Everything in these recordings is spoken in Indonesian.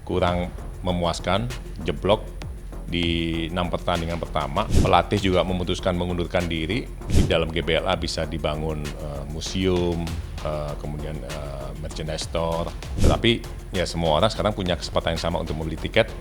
kurang memuaskan, jeblok di 6 pertandingan pertama. Pelatih juga memutuskan mengundurkan diri. Di dalam GBLA bisa dibangun museum, kemudian merchandise store. Tetapi ya semua orang sekarang punya kesempatan yang sama untuk membeli tiket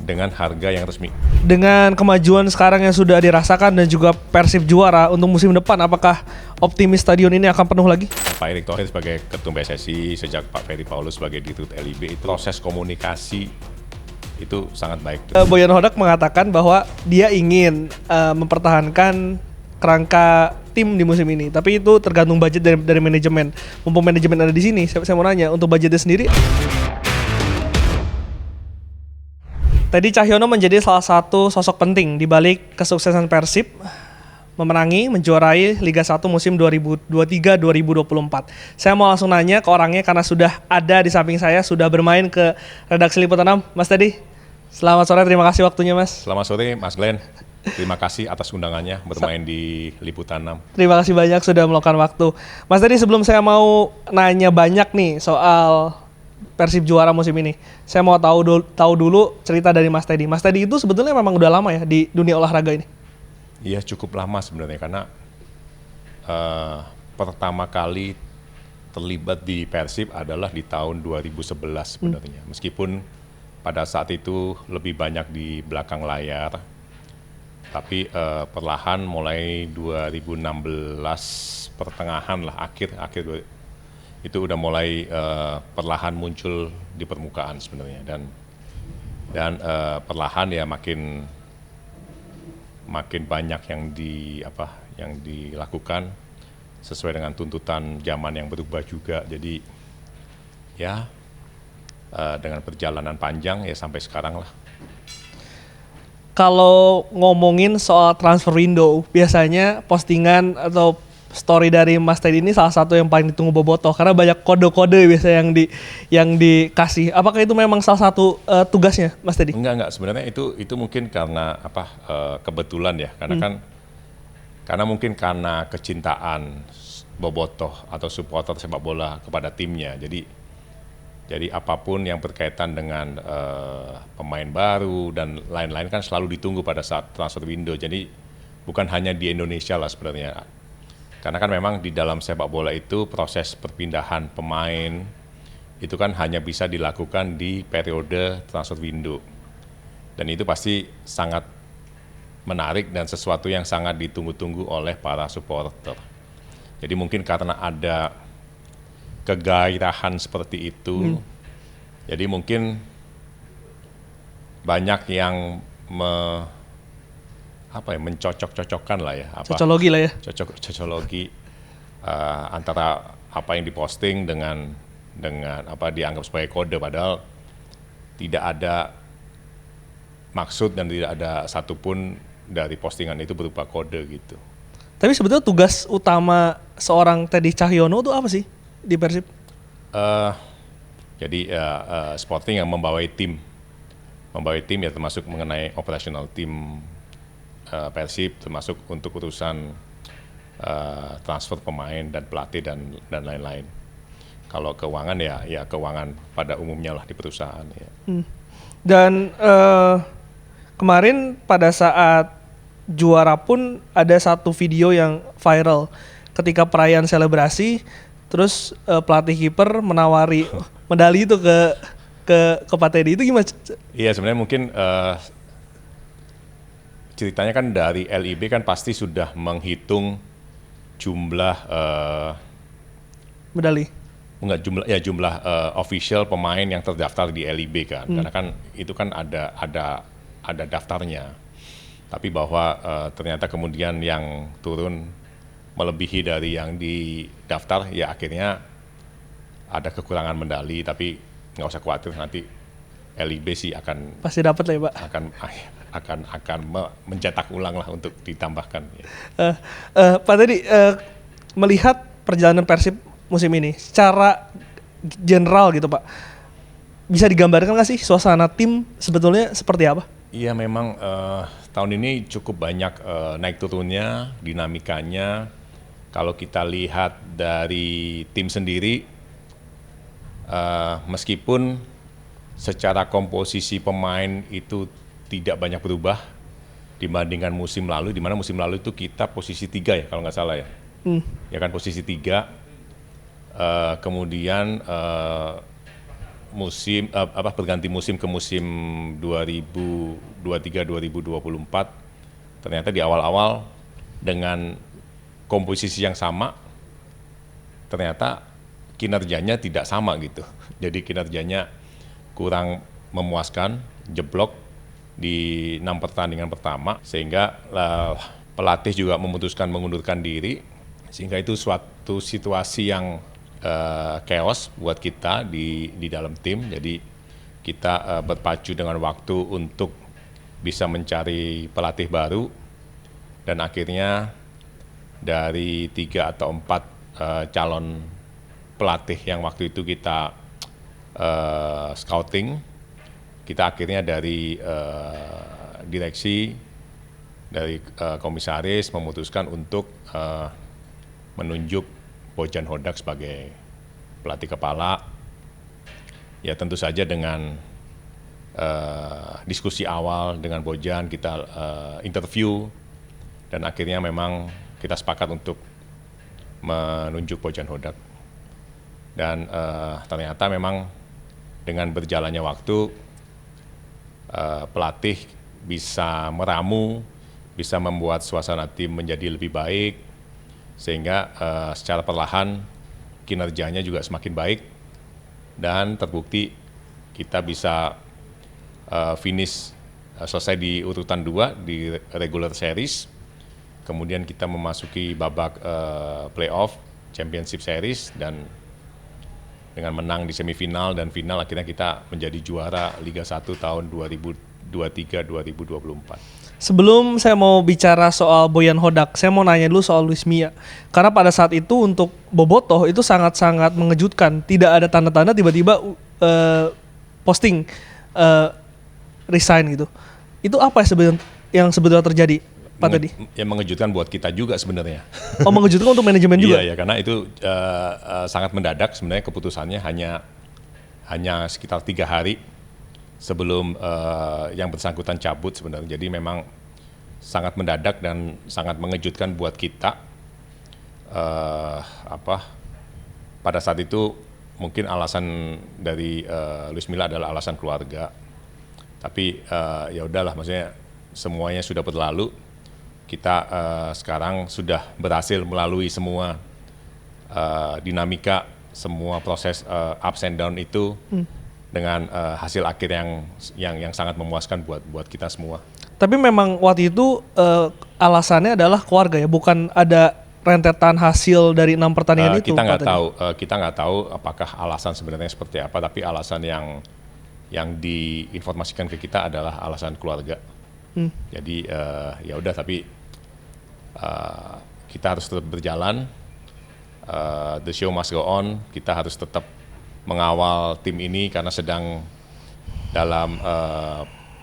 dengan harga yang resmi. Dengan kemajuan sekarang yang sudah dirasakan dan juga Persib juara untuk musim depan, apakah optimis stadion ini akan penuh lagi? Pak Erick Thohir sebagai Ketum PSSI, sejak Pak Ferry Paulus sebagai Dirut LIB, itu proses komunikasi itu sangat baik. Boyan Hodak mengatakan bahwa dia ingin mempertahankan kerangka tim di musim ini, tapi itu tergantung budget dari manajemen. Mumpung manajemen ada di sini, saya mau nanya untuk budgetnya sendiri. Teddy Cahyono menjadi salah satu sosok penting di balik kesuksesan Persib menjuarai Liga 1 musim 2023-2024. Saya mau langsung nanya ke orangnya karena sudah ada di samping saya, sudah bermain ke redaksi Liputan 6. Mas Teddy, selamat sore, terima kasih waktunya Mas. Selamat sore Mas Glenn, terima kasih atas undangannya bermain di Liputan 6. Terima kasih banyak sudah meluangkan waktu. Mas Teddy, sebelum saya mau nanya banyak nih soal Persib juara musim ini, saya mau tahu dulu cerita dari Mas Teddy. Mas Teddy itu sebetulnya memang udah lama ya di dunia olahraga ini? Iya, cukup lama sebenarnya karena pertama kali terlibat di Persib adalah di tahun 2011 sebenarnya. Meskipun pada saat itu lebih banyak di belakang layar, tapi perlahan mulai 2016 pertengahan lah, akhir itu udah mulai perlahan muncul di permukaan sebenarnya, dan perlahan ya makin banyak yang dilakukan sesuai dengan tuntutan zaman yang berubah juga. Jadi ya dengan perjalanan panjang ya sampai sekarang lah. Kalau ngomongin soal transfer window, biasanya postingan atau story dari Mas Teddy ini salah satu yang paling ditunggu bobotoh karena banyak kode-kode biasa yang dikasih. Apakah itu memang salah satu tugasnya Mas Teddy? Enggak, sebenarnya itu mungkin karena kebetulan ya, karena mungkin karena kecintaan bobotoh atau supporter sepak bola kepada timnya. Jadi apapun yang berkaitan dengan pemain baru dan lain-lain kan selalu ditunggu pada saat transfer window. Jadi bukan hanya di Indonesia lah sebenarnya. Karena kan memang di dalam sepak bola itu proses perpindahan pemain itu kan hanya bisa dilakukan di periode transfer window. Dan itu pasti sangat menarik dan sesuatu yang sangat ditunggu-tunggu oleh para supporter. Jadi mungkin karena ada kegairahan seperti itu, jadi mungkin banyak yang mencocok-cocokkan lah ya. Cocologi lah ya. Cocologi antara apa yang diposting dengan apa dianggap sebagai kode, padahal tidak ada maksud dan tidak ada satupun dari postingan itu berupa kode gitu. Tapi sebetulnya tugas utama seorang Teddy Cahyono itu apa sih di Persib? Jadi sporting yang membawai tim ya, termasuk mengenai operasional tim Persib, termasuk untuk urusan transfer pemain dan pelatih dan lain-lain. Kalau keuangan ya keuangan pada umumnya lah di perusahaan ya. Dan kemarin pada saat juara pun ada satu video yang viral ketika perayaan selebrasi, terus pelatih kiper menawari medali itu ke Pak Teddy. Itu gimana? Iya, sebenarnya mungkin ceritanya kan dari LIB kan pasti sudah menghitung jumlah medali. Jumlah official pemain yang terdaftar di LIB kan. Karena kan itu kan ada daftarnya. Tapi bahwa ternyata kemudian yang turun melebihi dari yang didaftar, ya akhirnya ada kekurangan medali, tapi nggak usah khawatir, nanti LIB sih akan pasti dapat lah ya Pak. akan mencetak ulang lah untuk ditambahkan. Pak Teddy, melihat perjalanan Persib musim ini secara general gitu Pak, bisa digambarkan nggak sih suasana tim sebetulnya seperti apa? Iya, memang tahun ini cukup banyak naik turunnya, dinamikanya. Kalau kita lihat dari tim sendiri, meskipun secara komposisi pemain itu tidak banyak berubah dibandingkan musim lalu, di mana musim lalu itu kita posisi 3 ya kalau nggak salah ya. Ya kan posisi 3. Kemudian berganti musim ke musim 2023-2024 ternyata di awal-awal dengan komposisi yang sama ternyata kinerjanya tidak sama gitu. Jadi kinerjanya kurang memuaskan, jeblok di 6 pertandingan pertama, sehingga pelatih juga memutuskan mengundurkan diri, sehingga itu suatu situasi yang chaos buat kita di dalam tim. Jadi kita berpacu dengan waktu untuk bisa mencari pelatih baru, dan akhirnya dari 3 atau 4 calon pelatih yang waktu itu kita scouting, kita akhirnya dari direksi, dari komisaris memutuskan untuk menunjuk Bojan Hodak sebagai pelatih kepala. Ya tentu saja dengan diskusi awal dengan Bojan, kita interview, dan akhirnya memang kita sepakat untuk menunjuk Bojan Hodak. Dan ternyata memang dengan berjalannya waktu, pelatih bisa meramu, bisa membuat suasana tim menjadi lebih baik, sehingga secara perlahan kinerjanya juga semakin baik, dan terbukti kita bisa finish selesai di urutan 2 di regular series, kemudian kita memasuki babak playoff championship series, dan dengan menang di semifinal dan final akhirnya kita menjadi juara Liga 1 tahun 2023-2024. Sebelum saya mau bicara soal Bojan Hodak, saya mau nanya dulu soal Luis Mia. Karena pada saat itu untuk Bobotoh itu sangat-sangat mengejutkan. Tidak ada tanda-tanda tiba-tiba posting resign gitu. Itu apa yang sebetulnya terjadi, Pak Teddy? Yang mengejutkan buat kita juga sebenarnya. Oh, mengejutkan untuk manajemen juga? Iya, ya, karena itu sangat mendadak sebenarnya. Keputusannya hanya sekitar 3 hari sebelum yang bersangkutan cabut sebenarnya. Jadi memang sangat mendadak dan sangat mengejutkan buat kita. Pada saat itu mungkin alasan dari Luis Milla adalah alasan keluarga. Tapi ya udahlah, maksudnya semuanya sudah berlalu. Kita sekarang sudah berhasil melalui semua dinamika, semua proses ups and down itu dengan hasil akhir yang sangat memuaskan buat kita semua. Tapi memang waktu itu alasannya adalah keluarga ya, bukan ada rentetan hasil dari 6 pertandingan itu. Kita nggak tahu apakah alasan sebenarnya seperti apa, tapi alasan yang diinformasikan ke kita adalah alasan keluarga. Jadi ya udah, tapi kita harus tetap berjalan, the show must go on. Kita harus tetap mengawal tim ini karena sedang dalam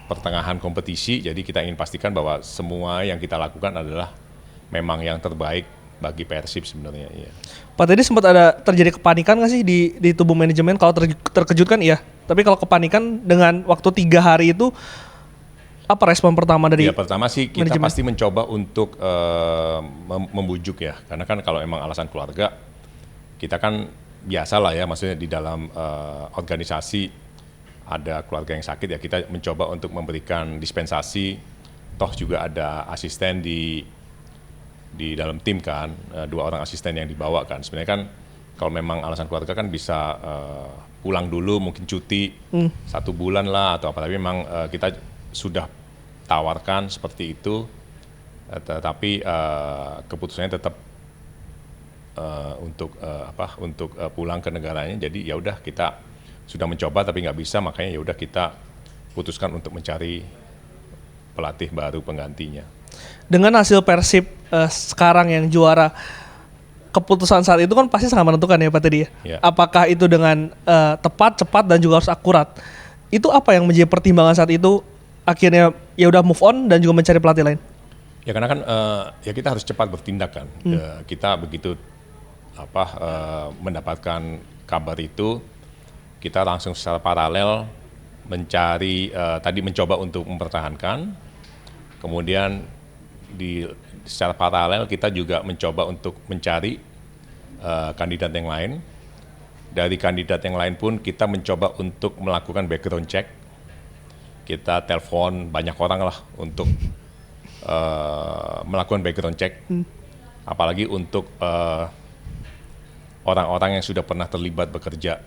pertengahan kompetisi. Jadi kita ingin pastikan bahwa semua yang kita lakukan adalah memang yang terbaik bagi Persib sebenarnya. Iya. Pak tadi sempat ada terjadi kepanikan nggak sih di tubuh manajemen? Kalau terkejut kan iya, tapi kalau kepanikan dengan waktu 3 hari itu, apa respon pertama dari? Ya pertama sih kita manajemen? pasti mencoba untuk membujuk ya, karena kan kalau emang alasan keluarga, kita kan biasa lah ya, maksudnya di dalam organisasi ada keluarga yang sakit ya, kita mencoba untuk memberikan dispensasi. Toh juga ada asisten di dalam tim kan, 2 orang asisten yang dibawa kan. Sebenarnya kan kalau memang alasan keluarga kan bisa pulang dulu, mungkin cuti 1 bulan lah atau apa. Tapi memang kita sudah tawarkan seperti itu, tetapi keputusannya tetap untuk pulang ke negaranya. Jadi ya udah, kita sudah mencoba tapi nggak bisa, makanya ya udah kita putuskan untuk mencari pelatih baru penggantinya. Dengan hasil Persib sekarang yang juara, keputusan saat itu kan pasti sangat menentukan ya Pak Teddy ya. Ya. Apakah itu dengan tepat, cepat, dan juga harus akurat? Itu apa yang menjadi pertimbangan saat itu? Akhirnya ya udah move on dan juga mencari pelatih lain. Ya karena kan ya kita harus cepat bertindak kan. Kita begitu mendapatkan kabar itu, kita langsung secara paralel mencari tadi mencoba untuk mempertahankan, kemudian secara paralel kita juga mencoba untuk mencari kandidat yang lain. Dari kandidat yang lain pun kita mencoba untuk melakukan background check. Kita telepon banyak orang lah untuk melakukan background check, apalagi untuk orang-orang yang sudah pernah terlibat bekerja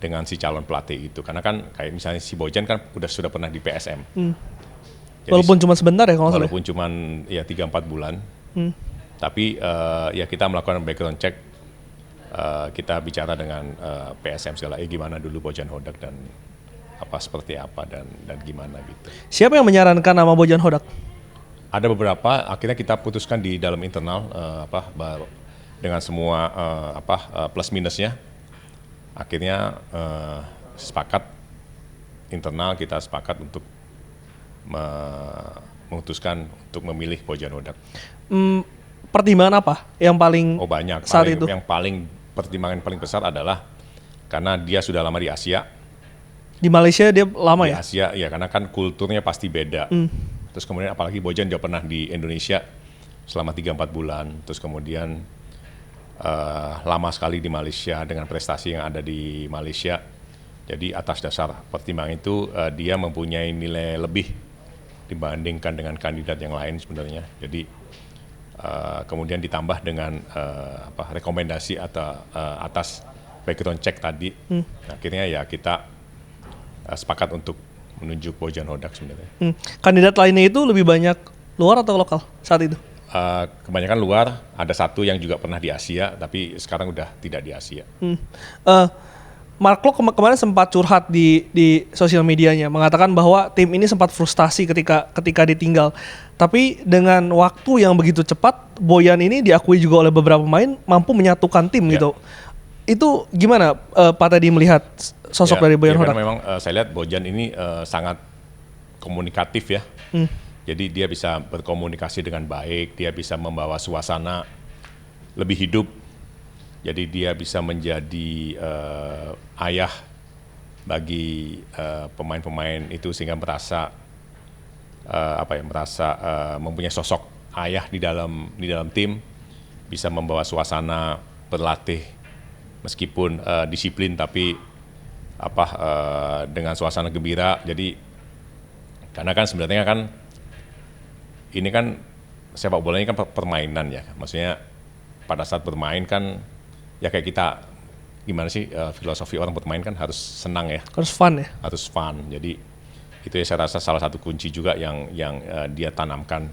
dengan si calon pelatih itu, karena kan kayak misalnya si Bojan kan sudah pernah di PSM. Jadi, walaupun cuma sebentar ya kalau nggak salah. walaupun cuma ya 3-4 bulan, tapi ya kita melakukan background check, kita bicara dengan PSM segala, gimana dulu Bojan Hodak dan seperti apa dan gimana gitu. Siapa yang menyarankan nama Bojan Hodak? Ada beberapa, akhirnya kita putuskan di dalam internal dengan semua plus minusnya. Akhirnya sepakat internal, kita sepakat untuk memutuskan untuk memilih Bojan Hodak. Pertimbangan apa yang paling Banyak. saat itu? Yang pertimbangan paling besar adalah karena dia sudah lama di Asia. Di Malaysia dia lama Di ya? Asia ya, karena kan kulturnya pasti beda. Terus kemudian apalagi Bojan juga pernah di Indonesia selama 3-4 bulan. Terus kemudian lama sekali di Malaysia dengan prestasi yang ada di Malaysia. Jadi atas dasar pertimbangan itu dia mempunyai nilai lebih dibandingkan dengan kandidat yang lain sebenarnya. Jadi kemudian ditambah dengan rekomendasi atau atas background check tadi, akhirnya ya kita sepakat untuk menunjuk Bojan Hodak sebenarnya. Kandidat lainnya itu lebih banyak luar atau lokal saat itu? Kebanyakan luar, ada satu yang juga pernah di Asia, tapi sekarang udah tidak di Asia. Mark Klok kemarin sempat curhat di sosial medianya, mengatakan bahwa tim ini sempat frustasi ketika ditinggal. Tapi dengan waktu yang begitu cepat, Bojan ini diakui juga oleh beberapa pemain mampu menyatukan tim gitu. Itu gimana Pak Teddy melihat sosok dari Bojan Hodak? Memang saya lihat Bojan ini sangat komunikatif ya. Jadi dia bisa berkomunikasi dengan baik, dia bisa membawa suasana lebih hidup. Jadi dia bisa menjadi ayah bagi pemain-pemain itu sehingga merasa mempunyai sosok ayah di dalam tim, bisa membawa suasana berlatih meskipun disiplin tapi dengan suasana gembira. Jadi karena kan sebenarnya kan ini kan sepak bola ini kan permainan ya, maksudnya pada saat bermain kan ya kayak kita gimana sih filosofi orang bermain kan harus senang ya, Harus fun ya. harus fun. Jadi itu ya saya rasa salah satu kunci juga yang dia tanamkan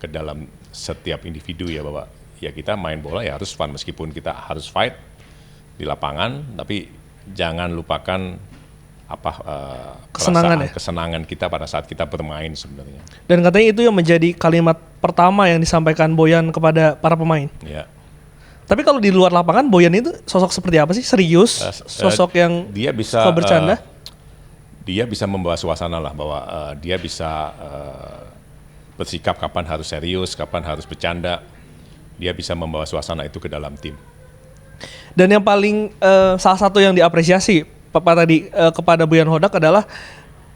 ke dalam setiap individu ya, bahwa ya kita main bola ya harus fun meskipun kita harus fight di lapangan, tapi jangan lupakan kesenangan kita pada saat kita bermain sebenarnya. Dan katanya itu yang menjadi kalimat pertama yang disampaikan Bojan kepada para pemain. Ya. Tapi kalau di luar lapangan Bojan itu sosok seperti apa sih? Serius? Sosok yang dia bisa suka bercanda? Dia bisa membawa suasana lah, bahwa dia bisa bersikap kapan harus serius, kapan harus bercanda. Dia bisa membawa suasana itu ke dalam tim. Dan yang paling salah satu yang diapresiasi Pak tadi kepada Bojan Hodak adalah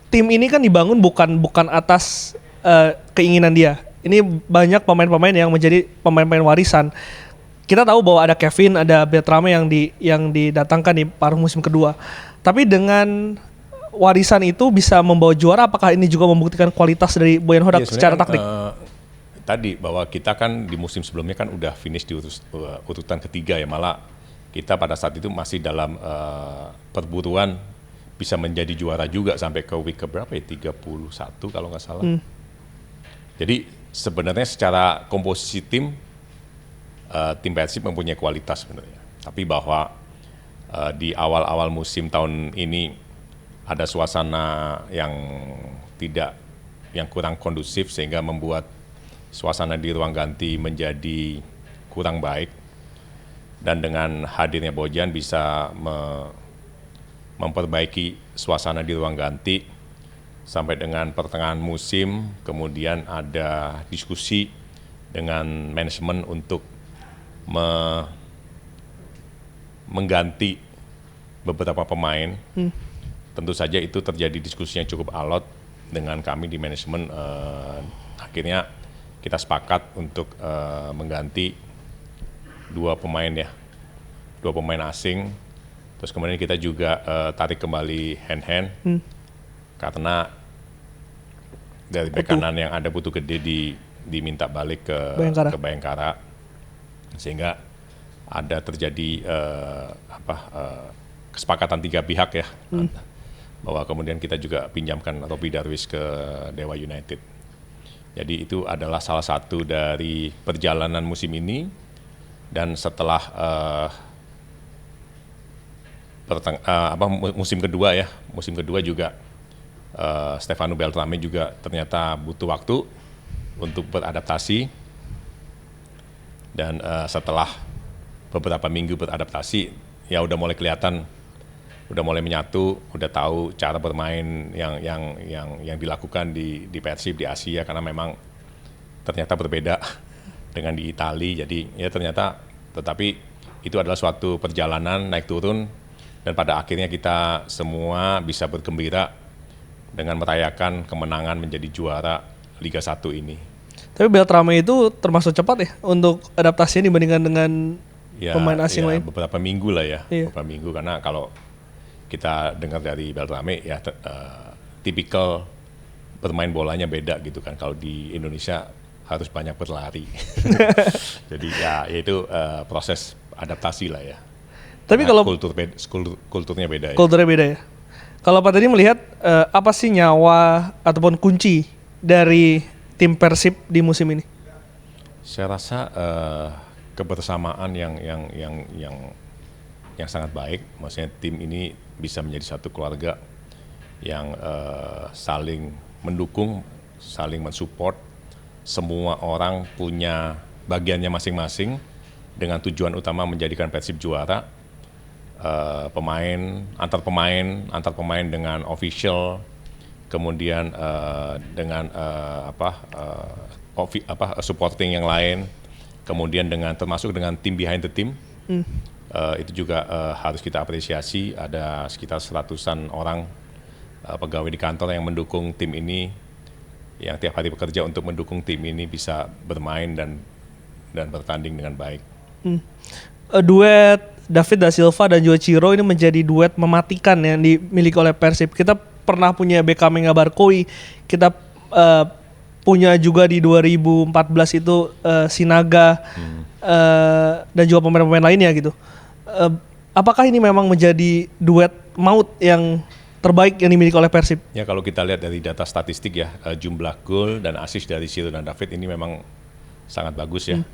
tim ini kan dibangun bukan atas keinginan dia. Ini banyak pemain-pemain yang menjadi pemain-pemain warisan. Kita tahu bahwa ada Kevin, ada Bertrame yang didatangkan di paruh musim kedua. Tapi dengan warisan itu bisa membawa juara, apakah ini juga membuktikan kualitas dari Bojan Hodak secara taktik? Tadi bahwa kita kan di musim sebelumnya kan udah finish di urutan ketiga ya, malah kita pada saat itu masih dalam perburuan bisa menjadi juara juga sampai ke week berapa ya, 31 kalau nggak salah. Jadi sebenarnya secara komposisi tim Persib mempunyai kualitas sebenarnya. Tapi bahwa di awal-awal musim tahun ini ada suasana yang kurang kondusif sehingga membuat suasana di ruang ganti menjadi kurang baik. Dan dengan hadirnya Bojan bisa memperbaiki suasana di ruang ganti sampai dengan pertengahan musim. Kemudian ada diskusi dengan manajemen untuk mengganti beberapa pemain. tentu saja itu terjadi diskusi yang cukup alot dengan kami di manajemen. Akhirnya kita sepakat untuk mengganti dua pemain asing. Terus kemudian kita juga tarik kembali hand karena dari bek kanan yang ada Putu Gede diminta balik ke Bayangkara, sehingga ada terjadi kesepakatan tiga pihak ya, bahwa kemudian kita juga pinjamkan Robby Darwish ke Dewa United. Jadi itu adalah salah satu dari perjalanan musim ini, dan setelah musim kedua juga Stefano Beltrame juga ternyata butuh waktu untuk beradaptasi, dan setelah beberapa minggu beradaptasi ya udah mulai kelihatan, udah mulai menyatu, udah tahu cara bermain yang dilakukan di Persib di Asia, karena memang ternyata berbeda dengan di Italia. Jadi ya ternyata, tetapi itu adalah suatu perjalanan naik turun, dan pada akhirnya kita semua bisa bergembira dengan merayakan kemenangan menjadi juara Liga 1 ini. Tapi Beltrame itu termasuk cepat ya untuk adaptasinya dibandingkan dengan pemain asing lain? Beberapa minggu lah ya, iya. Beberapa minggu, karena kalau kita dengar dari Beltrame ya tipikal bermain bolanya beda gitu kan. Kalau di Indonesia harus banyak berlari. Jadi ya itu proses adaptasi lah ya. Tapi karena kalau kulturnya beda ya. Kulturnya beda ya. Kalau Pak tadi melihat apa sih nyawa ataupun kunci dari tim Persib di musim ini? Saya rasa kebersamaan yang sangat baik. Maksudnya tim ini bisa menjadi satu keluarga yang saling mendukung, saling mensupport. Semua orang punya bagiannya masing-masing dengan tujuan utama menjadikan Persib juara. Antar pemain dengan official, kemudian dengan supporting yang lain, kemudian termasuk dengan tim behind the team. Itu juga harus kita apresiasi. Ada sekitar 100-an orang pegawai di kantor yang mendukung tim ini, yang tiap hari bekerja untuk mendukung tim ini bisa bermain dan bertanding dengan baik. Duet David da Silva dan Joe Ciro ini menjadi duet mematikan yang dimiliki oleh Persib. Kita pernah punya Beckham Barkoi, kita punya juga di 2014 itu Sinaga, dan juga pemain-pemain lainnya gitu. Apakah ini memang menjadi duet maut yang terbaik yang dimiliki oleh Persib? Ya, kalau kita lihat dari data statistik ya, jumlah gol dan assist dari Ciro dan David ini memang sangat bagus ya.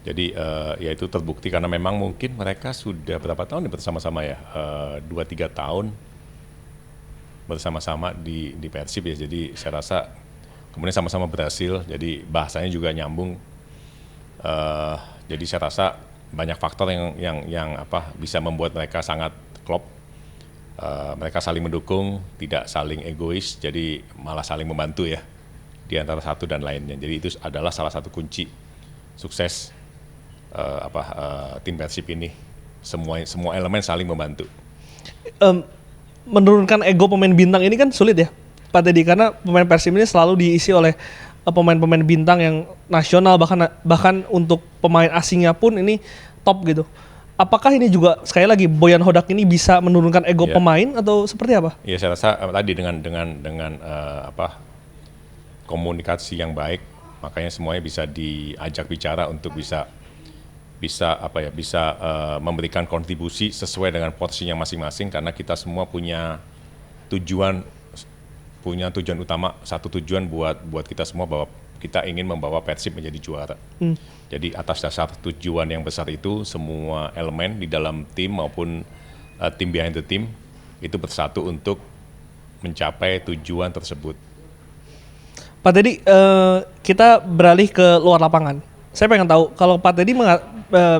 Jadi ya itu terbukti karena memang mungkin mereka sudah berapa tahun bersama-sama ya, 2-3 tahun bersama-sama di Persib ya. Jadi saya rasa kemudian sama-sama berhasil, jadi bahasanya juga nyambung. Jadi saya rasa banyak faktor yang bisa membuat mereka sangat klop. Mereka saling mendukung, tidak saling egois, jadi malah saling membantu ya di antara satu dan lainnya. Jadi itu adalah salah satu kunci sukses tim Persib ini. Semua elemen saling membantu. Menurunkan ego pemain bintang ini kan sulit ya, Pak Teddy, karena pemain Persib ini selalu diisi oleh pemain-pemain bintang yang nasional, bahkan untuk pemain asingnya pun ini top gitu. Apakah ini juga sekali lagi Boyan Hodak ini bisa menurunkan ego pemain atau seperti apa? Iya, saya rasa tadi dengan komunikasi yang baik, makanya semuanya bisa diajak bicara untuk bisa memberikan kontribusi sesuai dengan porsinya masing-masing, karena kita semua punya tujuan utama, satu tujuan buat kita semua, bahwa kita ingin membawa Persib menjadi juara. Jadi atas dasar tujuan yang besar itu, semua elemen di dalam tim maupun tim behind the team itu bersatu untuk mencapai tujuan tersebut. Pak Teddy, kita beralih ke luar lapangan. Saya pengen tahu, kalau Pak Teddy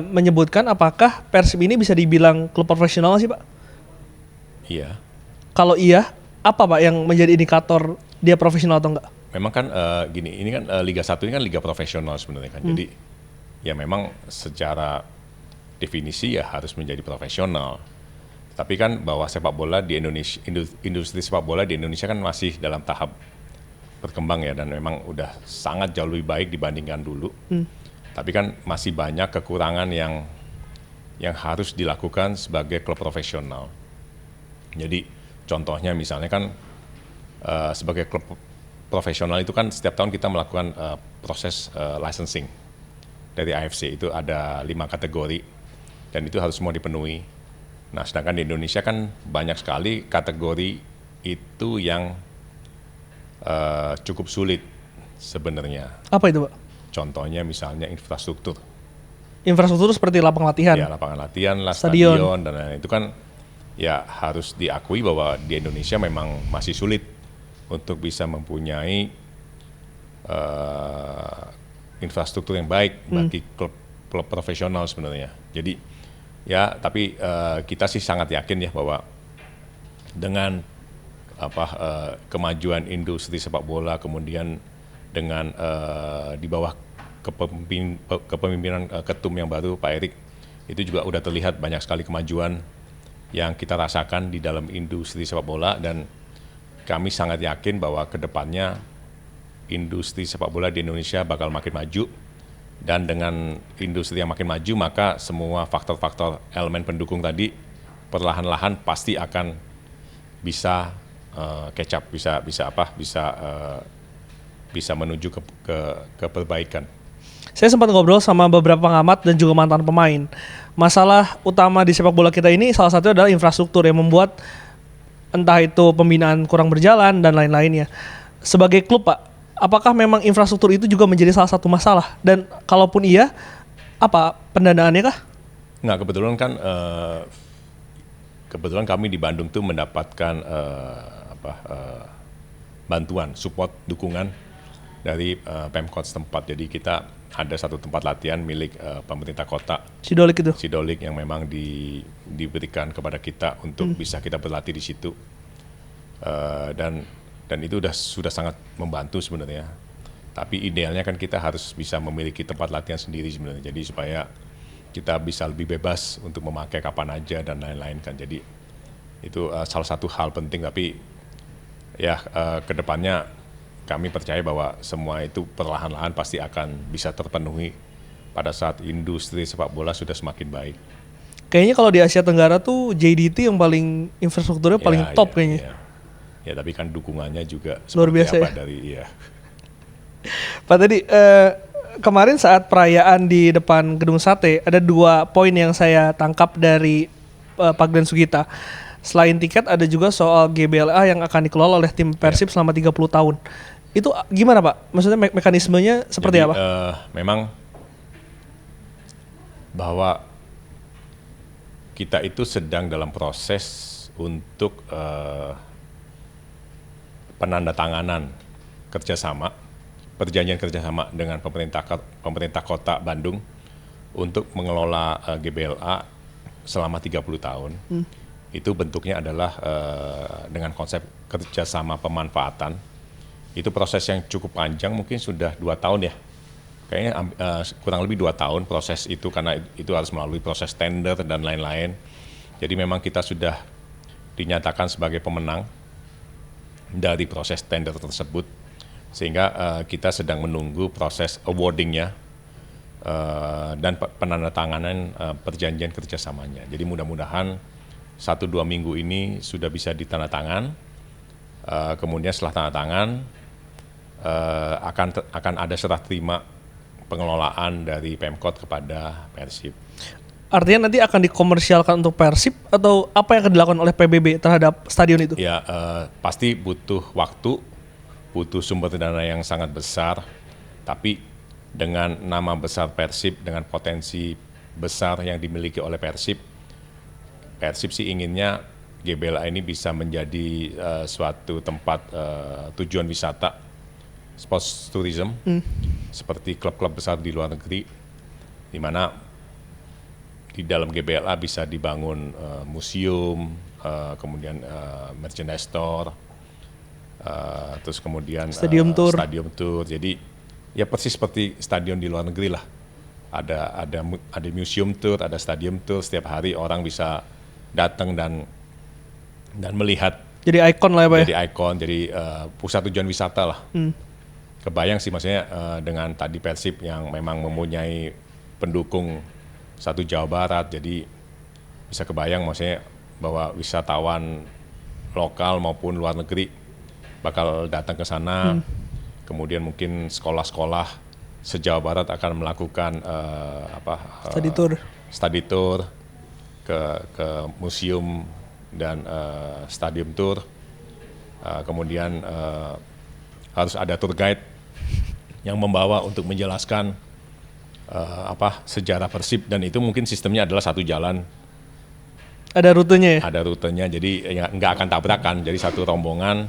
menyebutkan apakah Persib ini bisa dibilang klub profesional sih, Pak? Iya. Kalau iya, apa Pak yang menjadi indikator dia profesional atau enggak? Memang kan ini kan Liga 1 ini kan liga profesional sebenarnya kan. Jadi ya memang secara definisi ya harus menjadi profesional. Tapi kan bahwa sepak bola di Indonesia, industri sepak bola di Indonesia kan masih dalam tahap berkembang ya, dan memang udah sangat jauh lebih baik dibandingkan dulu. Tapi kan masih banyak kekurangan yang harus dilakukan sebagai klub profesional. Jadi contohnya misalnya kan sebagai klub profesional itu kan setiap tahun kita melakukan proses licensing dari AFC. Itu ada 5 kategori dan itu harus semua dipenuhi. Nah, sedangkan di Indonesia kan banyak sekali kategori itu yang cukup sulit sebenarnya. Apa itu, Pak? Contohnya misalnya infrastruktur. Infrastruktur seperti lapangan latihan. Ya, lapangan latihan, Stadion. stadion, dan lain-lain. Itu kan ya harus diakui bahwa di Indonesia memang masih sulit untuk bisa mempunyai infrastruktur yang baik bagi klub profesional sebenarnya. Jadi ya, tapi kita sih sangat yakin ya bahwa dengan kemajuan industri sepak bola, kemudian dengan di bawah kepemimpinan ketum yang baru Pak Erik, itu juga udah terlihat banyak sekali kemajuan yang kita rasakan di dalam industri sepak bola, dan kami sangat yakin bahwa kedepannya industri sepak bola di Indonesia bakal makin maju. Dan dengan industri yang makin maju, maka semua faktor-faktor elemen pendukung tadi perlahan-lahan pasti akan bisa catch up, bisa menuju ke perbaikan. Saya sempat ngobrol sama beberapa pengamat dan juga mantan pemain. Masalah utama di sepak bola kita ini salah satunya adalah infrastruktur yang membuat entah itu pembinaan kurang berjalan dan lain-lainnya. Sebagai klub, Pak, apakah memang infrastruktur itu juga menjadi salah satu masalah? Dan kalaupun iya, apa pendanaannya kah? Nggak, kebetulan kami di Bandung tuh mendapatkan bantuan, support, dukungan dari Pemkot setempat. Jadi kita ada satu tempat latihan milik pemerintah kota, Sidolik, yang memang diberikan kepada kita untuk bisa kita berlatih di situ. Dan itu sudah sangat membantu sebenarnya. Tapi idealnya kan kita harus bisa memiliki tempat latihan sendiri sebenarnya. Jadi supaya kita bisa lebih bebas untuk memakai kapan aja dan lain-lain kan. Jadi itu salah satu hal penting. Tapi ya kedepannya kami percaya bahwa semua itu perlahan-lahan pasti akan bisa terpenuhi pada saat industri sepak bola sudah semakin baik. Kayaknya kalau di Asia Tenggara tuh JDT yang paling infrastrukturnya paling top kayaknya. Ya, tapi kan dukungannya juga luar biasa apa ya. Dari Pak, tadi kemarin saat perayaan di depan Gedung Sate ada 2 poin yang saya tangkap dari Pak Glenn Sugita. Selain tiket ada juga soal GBLA yang akan dikelola oleh tim Persib selama 30 tahun. Itu gimana, Pak? Maksudnya mekanismenya seperti apa? Memang bahwa kita itu sedang dalam proses untuk penandatanganan perjanjian kerjasama dengan pemerintah kota Bandung untuk mengelola GBLA selama 30 tahun. Itu bentuknya adalah dengan konsep kerjasama pemanfaatan. Itu proses yang cukup panjang, mungkin sudah 2 tahun ya. Kayaknya kurang lebih 2 tahun proses itu, karena itu harus melalui proses tender dan lain-lain. Jadi memang kita sudah dinyatakan sebagai pemenang dari proses tender tersebut. Sehingga kita sedang menunggu proses awardingnya dan penandatanganan perjanjian kerjasamanya. Jadi mudah-mudahan 1-2 minggu ini sudah bisa ditandatangan. Kemudian setelah tanda tangan akan ada serah terima pengelolaan dari Pemkot kepada Persib. Artinya nanti akan dikomersialkan untuk Persib, atau apa yang akan dilakukan oleh PBB terhadap stadion itu? Ya, pasti butuh waktu, butuh sumber dana yang sangat besar, tapi dengan nama besar Persib, dengan potensi besar yang dimiliki oleh Persib sih inginnya GBLA ini bisa menjadi suatu tempat tujuan wisata, sports tourism, seperti klub-klub besar di luar negeri, di mana di dalam GBLA bisa dibangun museum, kemudian merchandise store, terus kemudian stadium tour. Jadi ya persis seperti stadion di luar negeri lah. Ada museum tour, ada stadium tour. Setiap hari orang bisa datang dan melihat Jadi ikon lah ya Pak ya? jadi ikon, jadi pusat tujuan wisata lah. Kebayang sih maksudnya dengan tadi Persib yang memang mempunyai pendukung satu Jawa Barat, jadi bisa kebayang maksudnya bahwa wisatawan lokal maupun luar negeri bakal datang ke sana. Kemudian mungkin sekolah-sekolah se-Jawa Barat akan melakukan study tour ke museum dan stadium tour. Kemudian harus ada tour guide yang membawa untuk menjelaskan sejarah Persib, dan itu mungkin sistemnya adalah satu jalan. Ada rutenya ya? Ada rutenya, jadi ya, nggak akan tabrakan. Jadi satu rombongan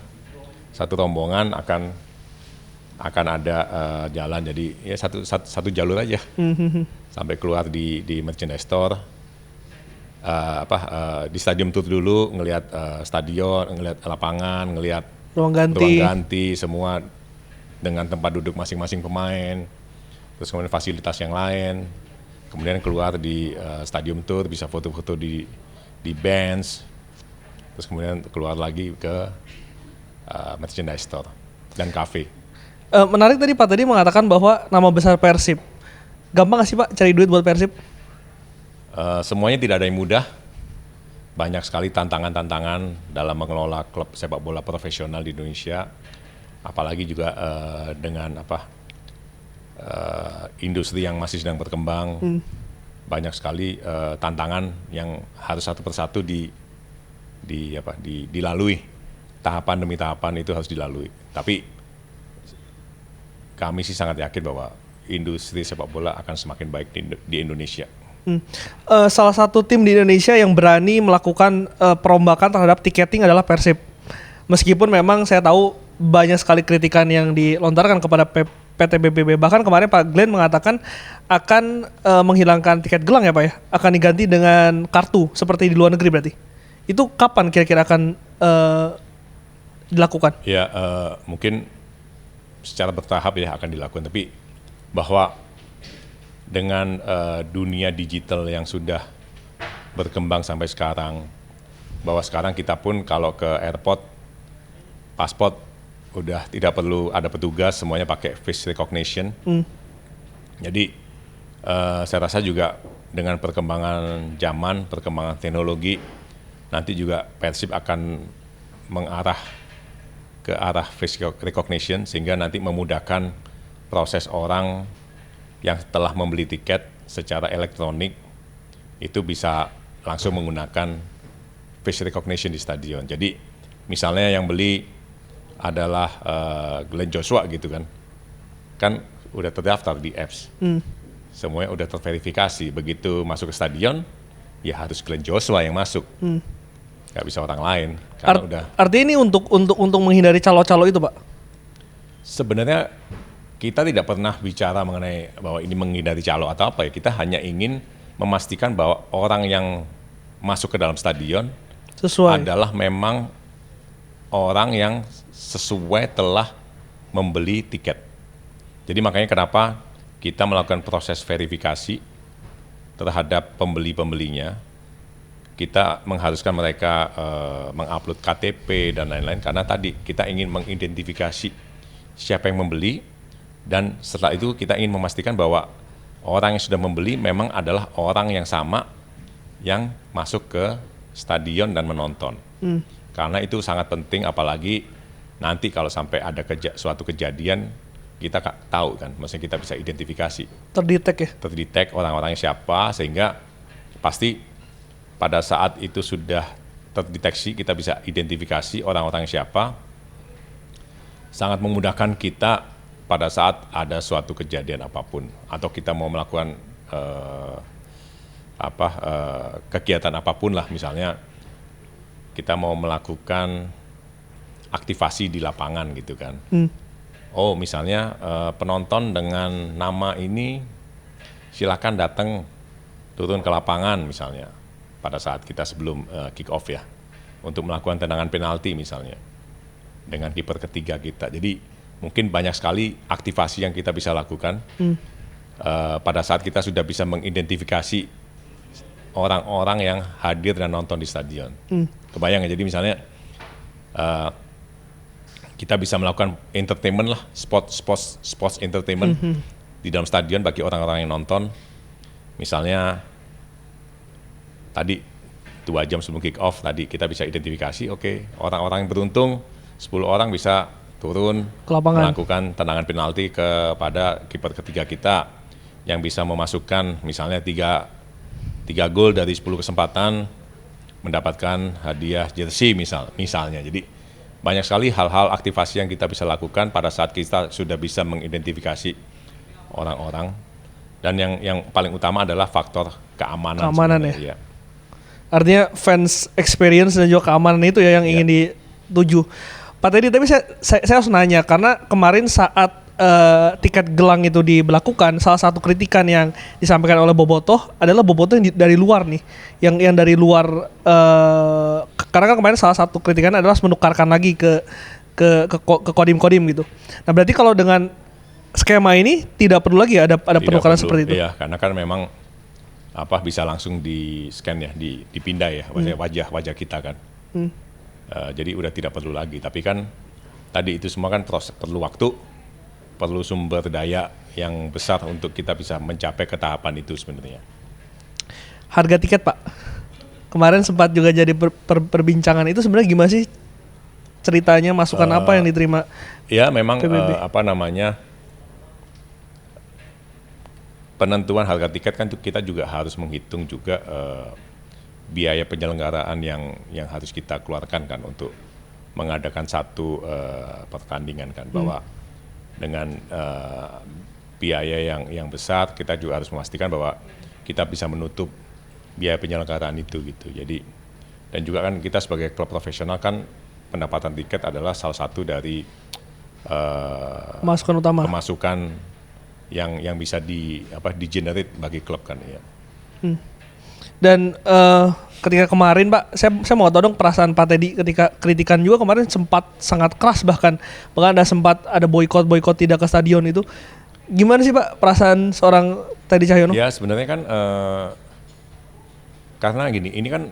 akan ada jalan. Jadi ya satu jalur aja sampai keluar di merchandise store. Di stadium tour dulu ngelihat stadion, ngelihat lapangan, ngelihat Ruang ganti semua dengan tempat duduk masing-masing pemain, terus kemudian fasilitas yang lain, kemudian keluar di stadium tour bisa foto-foto di bench, terus kemudian keluar lagi ke merchandise store dan cafe. Menarik tadi Pak tadi mengatakan bahwa nama besar Persib, gampang nggak sih Pak cari duit buat Persib? Semuanya tidak ada yang mudah, banyak sekali tantangan-tantangan dalam mengelola klub sepak bola profesional di Indonesia, apalagi juga dengan industri yang masih sedang berkembang. Banyak sekali tantangan yang harus satu persatu dilalui, tahapan demi tahapan itu harus dilalui. Tapi kami sih sangat yakin bahwa industri sepak bola akan semakin baik di Indonesia. Salah satu tim di Indonesia yang berani melakukan perombakan terhadap tiketing adalah Persib. Meskipun memang saya tahu banyak sekali kritikan yang dilontarkan kepada PT BBB. Bahkan kemarin Pak Glenn mengatakan akan menghilangkan tiket gelang ya Pak ya. Akan diganti dengan kartu seperti di luar negeri berarti. Itu kapan kira-kira akan dilakukan? Ya mungkin secara bertahap ya akan dilakukan. Tapi bahwa dengan dunia digital yang sudah berkembang sampai sekarang, bahwa sekarang kita pun kalau ke airport, paspor udah tidak perlu ada petugas, semuanya pakai face recognition. Jadi saya rasa juga dengan perkembangan zaman, perkembangan teknologi, nanti juga Persib akan mengarah ke arah face recognition, sehingga nanti memudahkan proses orang yang telah membeli tiket secara elektronik itu bisa langsung menggunakan face recognition di stadion. Jadi misalnya yang beli adalah Glenn Joshua gitu kan udah terdaftar di apps, semuanya udah terverifikasi. Begitu masuk ke stadion, ya harus Glenn Joshua yang masuk, nggak bisa orang lain. Artinya ini untuk menghindari calo-calo itu Pak? Sebenarnya kita tidak pernah bicara mengenai bahwa ini menghindari calo atau apa ya. Kita hanya ingin memastikan bahwa orang yang masuk ke dalam stadion adalah memang orang yang sesuai telah membeli tiket. Jadi makanya kenapa kita melakukan proses verifikasi terhadap pembeli-pembelinya. Kita mengharuskan mereka mengupload KTP dan lain-lain, karena tadi kita ingin mengidentifikasi siapa yang membeli. Dan setelah itu kita ingin memastikan bahwa orang yang sudah membeli memang adalah orang yang sama yang masuk ke stadion dan menonton. Karena itu sangat penting, apalagi nanti kalau sampai ada suatu kejadian, kita tahu kan, maksudnya kita bisa identifikasi. Terdetek orang-orangnya siapa, sehingga pasti pada saat itu sudah terdeteksi, kita bisa identifikasi orang-orang siapa, sangat memudahkan kita pada saat ada suatu kejadian apapun, atau kita mau melakukan kegiatan apapun lah, misalnya kita mau melakukan aktivasi di lapangan gitu kan. Oh misalnya penonton dengan nama ini silakan datang turun ke lapangan misalnya pada saat kita sebelum kick off ya, untuk melakukan tendangan penalti misalnya dengan kiper ketiga kita. Jadi mungkin banyak sekali aktivasi yang kita bisa lakukan pada saat kita sudah bisa mengidentifikasi orang-orang yang hadir dan nonton di stadion. Kebayang ya, jadi misalnya kita bisa melakukan entertainment lah, sports entertainment di dalam stadion bagi orang-orang yang nonton. Misalnya tadi 2 jam sebelum kick off tadi kita bisa identifikasi, oke, orang-orang yang beruntung 10 orang bisa turun Ke lapangan. melakukan tendangan penalti kepada kiper ketiga kita yang bisa memasukkan misalnya 3 gol dari 10 kesempatan mendapatkan hadiah jersey misalnya. Jadi banyak sekali hal-hal aktivasi yang kita bisa lakukan pada saat kita sudah bisa mengidentifikasi orang-orang, dan yang paling utama adalah faktor keamanan. Keamanan sebenarnya. ya. Artinya fans experience dan juga keamanan itu ya yang ingin dituju. Pak Teddy, tapi saya harus nanya karena kemarin saat tiket gelang itu diberlakukan, salah satu kritikan yang disampaikan oleh Bobotoh adalah Bobotoh yang dari luar nih, yang dari luar, karena kan kemarin salah satu kritikan adalah menukarkan lagi ke kodim-kodim gitu. Nah berarti kalau dengan skema ini tidak perlu lagi ada penukaran perlu, seperti itu. Iya, karena kan memang bisa langsung di scan ya, dipindah ya wajah kita kan. Jadi udah tidak perlu lagi. Tapi kan tadi itu semua kan perlu waktu, perlu sumber daya yang besar untuk kita bisa mencapai ke tahapan itu sebenarnya. Harga tiket Pak, kemarin sempat juga jadi perbincangan, itu sebenarnya gimana sih ceritanya, masukan apa yang diterima? Ya memang PBB? Penentuan harga tiket kan kita juga harus menghitung juga biaya penyelenggaraan yang harus kita keluarkan kan untuk mengadakan satu pertandingan kan, bahwa dengan biaya yang besar kita juga harus memastikan bahwa kita bisa menutup biaya penyelenggaraan itu gitu. Jadi dan juga kan kita sebagai klub profesional kan pendapatan tiket adalah salah satu dari Masukan utama. pemasukan yang bisa di-generate bagi klub kan ya. Dan ketika kemarin Pak, saya mau tahu dong perasaan Pak Teddy ketika kritikan juga kemarin sempat sangat keras, bahkan sempat ada boykot tidak ke stadion itu. Gimana sih Pak perasaan seorang Teddy Cahyono? Ya sebenarnya kan karena gini, ini kan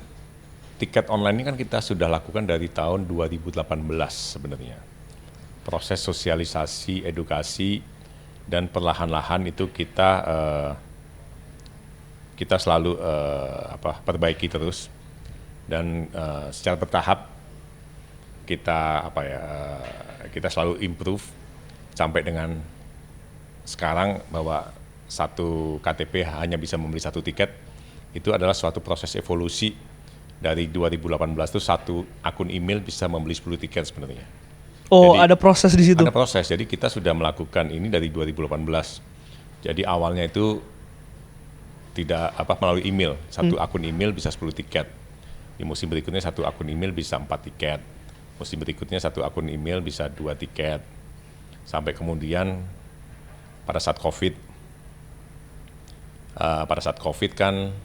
tiket online ini kan kita sudah lakukan dari tahun 2018 sebenarnya. Proses sosialisasi, edukasi, dan perlahan-lahan itu kita selalu perbaiki terus, dan secara bertahap kita selalu improve sampai dengan sekarang bahwa satu KTP hanya bisa membeli satu tiket. Itu adalah suatu proses evolusi dari 2018 itu satu akun email bisa membeli 10 tiket sebenarnya. Oh, Jadi, ada proses di situ. Ada proses, jadi kita sudah melakukan ini dari 2018. Jadi awalnya itu tidak melalui email, satu akun email bisa 10 tiket. Di musim berikutnya satu akun email bisa 4 tiket. Musim berikutnya satu akun email bisa 2 tiket. Sampai kemudian pada saat COVID kan,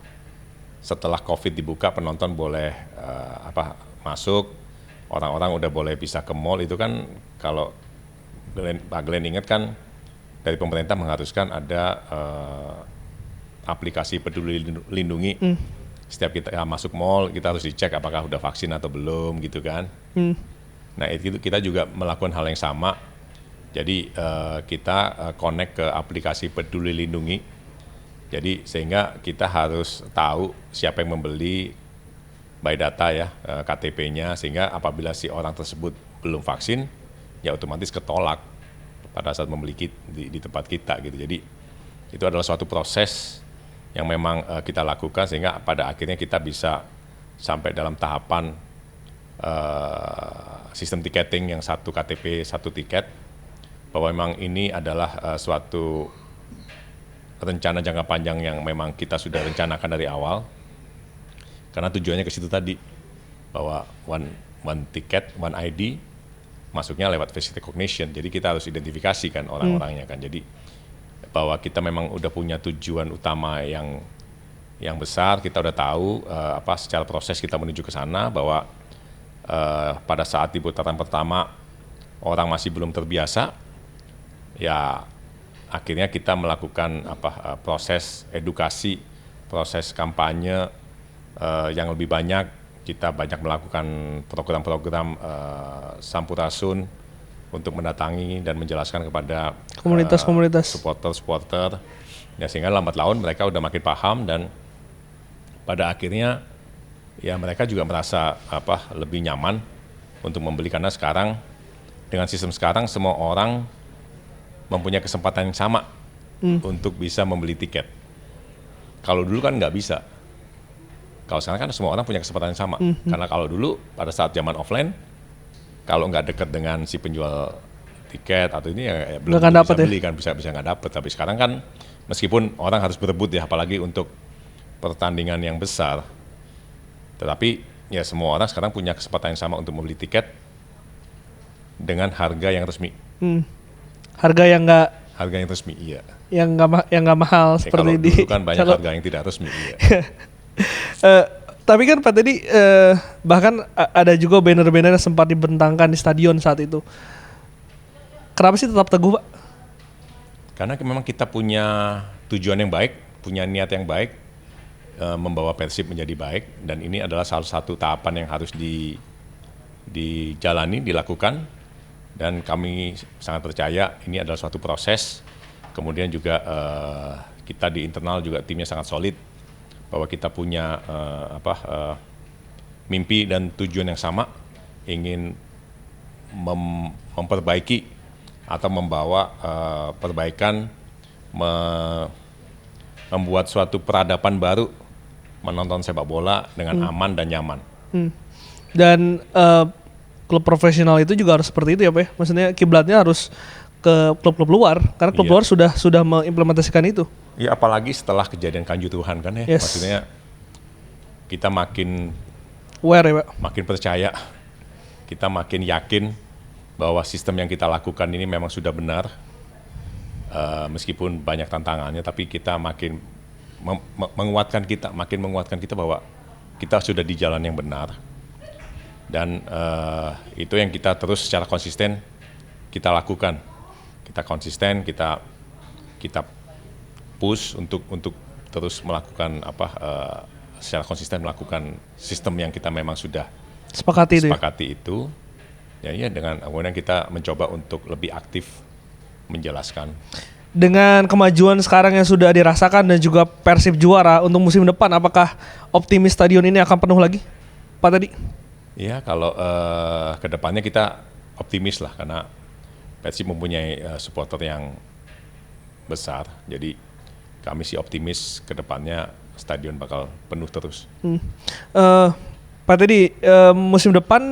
setelah COVID dibuka penonton boleh masuk. Orang-orang udah boleh bisa ke mall, itu kan kalau Pak Glenn ingat kan dari pemerintah mengharuskan ada aplikasi Peduli Lindungi. Setiap kita masuk mall kita harus dicek apakah udah vaksin atau belum gitu kan. Nah itu kita juga melakukan hal yang sama. Jadi kita connect ke aplikasi Peduli Lindungi. Jadi sehingga kita harus tahu siapa yang membeli by data ya, KTP-nya, sehingga apabila si orang tersebut belum vaksin, ya otomatis ketolak pada saat membeli di tempat kita gitu. Jadi itu adalah suatu proses yang memang kita lakukan sehingga pada akhirnya kita bisa sampai dalam tahapan sistem tiketing yang satu KTP satu tiket, bahwa memang ini adalah suatu rencana jangka panjang yang memang kita sudah rencanakan dari awal. Karena tujuannya ke situ tadi, bahwa one ticket, one ID, masuknya lewat face recognition. Jadi kita harus identifikasi kan orang-orangnya kan. Jadi bahwa kita memang udah punya tujuan utama yang besar, kita udah tahu secara proses kita menuju ke sana, bahwa pada saat di putaran pertama orang masih belum terbiasa, ya akhirnya kita melakukan proses edukasi, proses kampanye, yang lebih banyak, kita banyak melakukan program-program sampurasun untuk mendatangi dan menjelaskan kepada Komunitas-komunitas. supporter-supporter, ya sehingga lambat laun mereka udah makin paham dan pada akhirnya ya mereka juga merasa lebih nyaman untuk membeli karena sekarang dengan sistem sekarang semua orang mempunyai kesempatan yang sama untuk bisa membeli tiket. Kalau dulu kan nggak bisa. Kalau sekarang kan semua orang punya kesempatan yang sama. Karena kalau dulu pada saat zaman offline, kalau nggak dekat dengan si penjual tiket atau ini ya belum Nggak akan bisa dapet ya? beli kan, bisa nggak dapet. Tapi sekarang kan meskipun orang harus berebut ya, apalagi untuk pertandingan yang besar, tetapi ya semua orang sekarang punya kesempatan yang sama untuk membeli tiket dengan harga yang resmi. Harga yang Harga yang resmi, iya. nggak mahal Ya, seperti kalau di dulu kan banyak kalau- harga yang tidak resmi, iya. Tapi kan Pak Teddy bahkan ada juga banner-banner yang sempat dibentangkan di stadion saat itu. Kenapa sih tetap teguh, Pak? Karena memang kita punya tujuan yang baik, punya niat yang baik, membawa Persib menjadi baik, dan ini adalah salah satu tahapan yang harus dijalani, dilakukan, dan kami sangat percaya ini adalah suatu proses. Kemudian juga kita di internal juga timnya sangat solid, bahwa kita punya mimpi dan tujuan yang sama, ingin memperbaiki atau membawa perbaikan, membuat suatu peradaban baru menonton sepak bola dengan aman dan nyaman. Dan klub profesional itu juga harus seperti itu ya, Pak ya? Maksudnya kiblatnya harus ke klub-klub luar karena klub Iya. luar sudah mengimplementasikan itu. Ya apalagi setelah kejadian Kanjuruhan kan ya, Yes. maksudnya kita makin Aware ya, Pak? percaya, kita makin yakin bahwa sistem yang kita lakukan ini memang sudah benar, meskipun banyak tantangannya, tapi kita makin menguatkan kita bahwa kita sudah di jalan yang benar, dan itu yang kita terus secara konsisten kita lakukan, kita konsisten, kita push untuk terus melakukan secara konsisten melakukan sistem yang kita memang sudah Sepakati itu ya? sepakati itu. Ya dengan kemudian kita mencoba untuk lebih aktif menjelaskan. Dengan kemajuan sekarang yang sudah dirasakan dan juga Persib juara untuk musim depan, apakah optimis stadion ini akan penuh lagi, Pak Teddy? Ya kalau kedepannya kita optimis lah karena Persib mempunyai supporter yang besar. Jadi kami sih optimis kedepannya stadion bakal penuh terus. Pak Teddy, musim depan